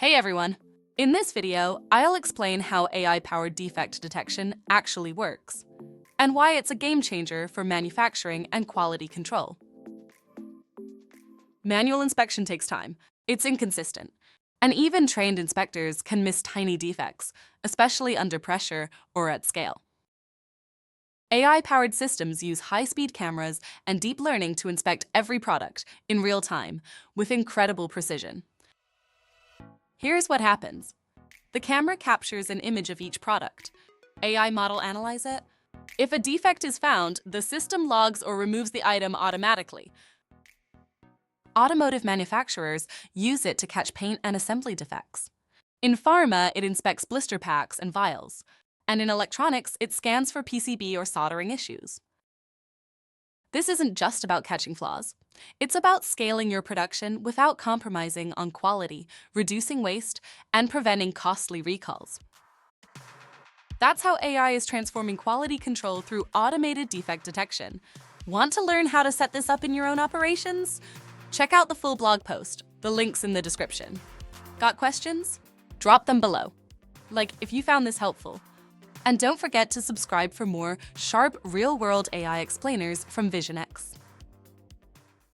Hey everyone! In this video, I'll explain how AI-powered defect detection actually works, and why it's a game changer for manufacturing and quality control. Manual inspection takes time, it's inconsistent, and even trained inspectors can miss tiny defects, especially under pressure or at scale. AI-powered systems use high-speed cameras and deep learning to inspect every product in real time with incredible precision. Here's what happens. The camera captures an image of each product. AI model analyze it. If a defect is found, the system logs or removes the item automatically. Automotive manufacturers use it to catch paint and assembly defects. In pharma, it inspects blister packs and vials. And in electronics, it scans for PCB or soldering issues. This isn't just about catching flaws. It's about scaling your production without compromising on quality, reducing waste, and preventing costly recalls. That's how AI is transforming quality control through automated defect detection. Want to learn how to set this up in your own operations? Check out the full blog post. The link's in the description. Got questions? Drop them below. Like if you found this helpful. And don't forget to subscribe for more sharp, real-world AI explainers from VisionX.